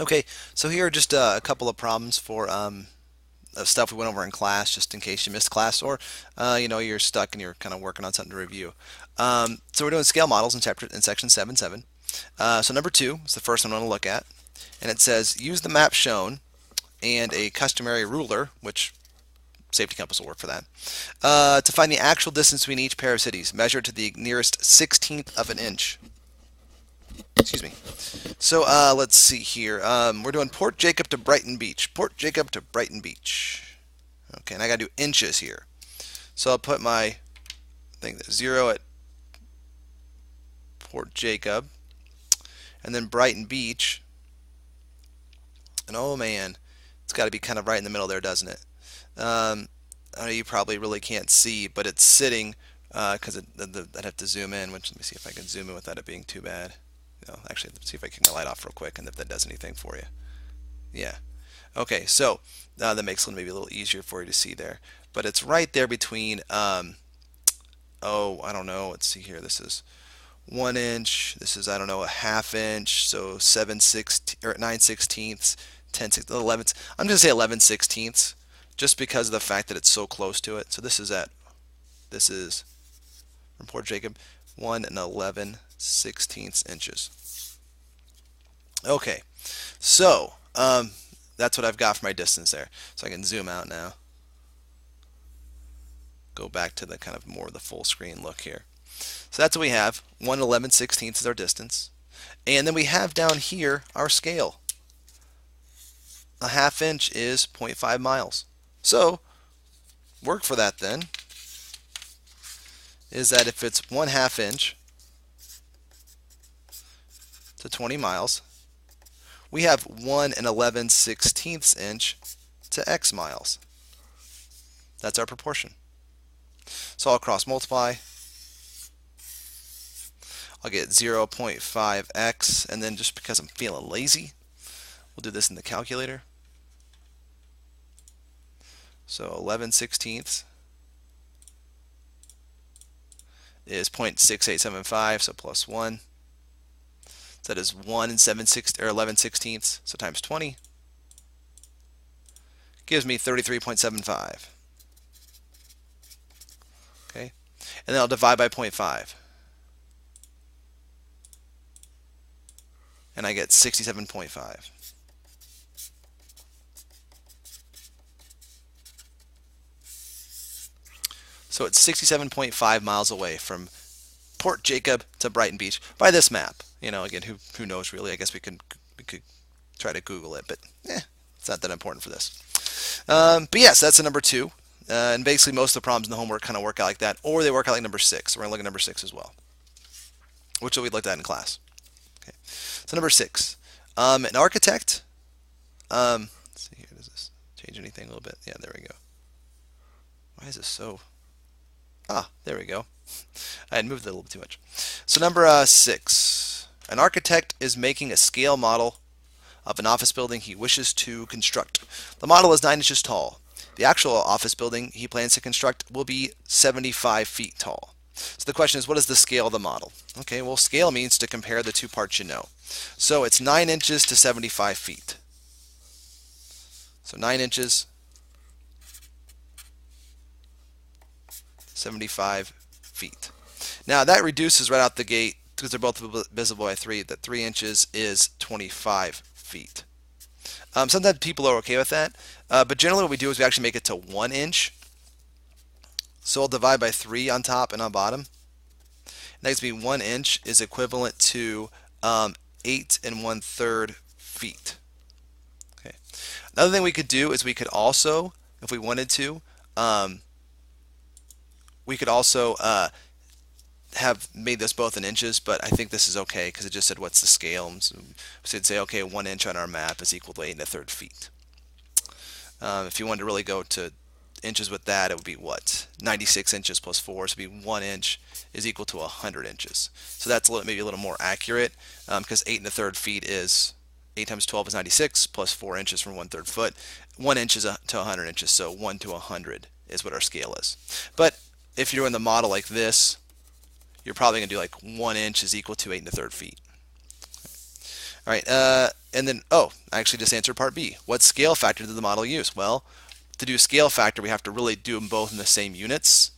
Okay, so here are just a couple of problems for of stuff we went over in class, just in case you missed class or you're stuck and you're kind of working on something to review. So we're doing scale models in chapter in section 7.7. So number 2 is the first one I want to look at, and it says use the map shown and a customary ruler, which safety compass will work for that, to find the actual distance between each pair of cities, measured to the nearest 16th of an inch. Excuse me. So let's see here. We're doing Port Jacob to Brighton Beach. Port Jacob to Brighton Beach. Okay, and I got to do inches here. So I'll put my thing 0 at Port Jacob, and then Brighton Beach. And oh man, it's got to be kind of right in the middle there, doesn't it? I know you probably really can't see, but it's sitting because I'd have to zoom in. Which let me see if I can zoom in without it being too bad. No, actually, let's see if I can get my light off real quick, and if that does anything for you. Yeah. Okay, so that makes it maybe a little easier for you to see there. But it's right there between, oh, I don't know. Let's see here. This is 1 inch. This is, I don't know, a half inch. So 7/16 or 9/16, 10/16, 11. I'm just gonna say 11/16 just because of the fact that it's so close to it. So this is from Port Jacob, 1 and 11/16 inches. Okay, so that's what I've got for my distance there. So I can zoom out now. Go back to the kind of more of the full screen look here. So that's what we have. 1 11/16 is our distance. And then we have down here our scale. A half inch is zero point 0.5 miles. So work for that then is that if it's 1/2 inch to 20 miles, we have 1 and 11/16 inch to x miles. That's our proportion. So I'll cross multiply. I'll get 0.5x, and then just because I'm feeling lazy, we'll do this in the calculator. So 11/16 is 0.6875, so plus 1. So that is 1 and 11/16, so times 20 gives me 33.75. Okay, and then I'll divide by 0.5, and I get 67.5. So it's 67.5 miles away from Port Jacob to Brighton Beach by this map. Again, who knows really? I guess we could try to Google it, but it's not that important for this. But yes, that's a number 2. And basically most of the problems in the homework kind of work out like that, or they work out like number 6. We're going to look at number 6 as well, which we looked at in class. Okay. So number 6, an architect. Let's see here. Does this change anything a little bit? Yeah, there we go. Why is this so? Ah, there we go. I had moved it a little bit too much. So number 6, an architect is making a scale model of an office building he wishes to construct. The model is 9 inches tall. The actual office building he plans to construct will be 75 feet tall. So the question is, what is the scale of the model? Okay, well, scale means to compare the two parts you know. So it's 9 inches to 75 feet. So 9 inches, 75 feet. Now that reduces right out the gate because they're both divisible by 3, that 3 inches is 25 feet. Sometimes people are okay with that, but generally what we do is we actually make it to 1 inch. So I'll divide by 3 on top and on bottom. That gives me 1 inch is equivalent to 8 1/3 feet. Okay. Another thing we could do is we could also, if we wanted to, we could also have made this both in inches, but I think this is okay because it just said what's the scale. So we'd say, okay, 1 inch on our map is equal to 8 1/3 feet. If you wanted to really go to inches with that, it would be what? 96 inches plus 4, so it would be 1 inch is equal to 100 inches. So that's maybe a little more accurate because 8 1/3 feet is 8 times 12 is 96 plus 4 inches from 1/3 foot. 1 inch is to 100 inches, so 1 to 100 is what our scale is. But if you're doing the model like this, you're probably going to do like 1 inch is equal to 8 1/3 feet. All right, and then, I actually just answered part B. What scale factor did the model use? Well, to do scale factor, we have to really do them both in the same units.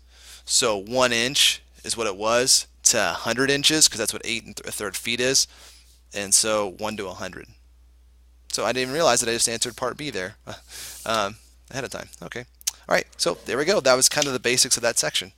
So 1 inch is what it was to 100 inches, because that's what 8 and a third feet is. And so 1 to 100. So I didn't even realize that I just answered part B there ahead of time. Okay. All right, so there we go. That was kind of the basics of that section.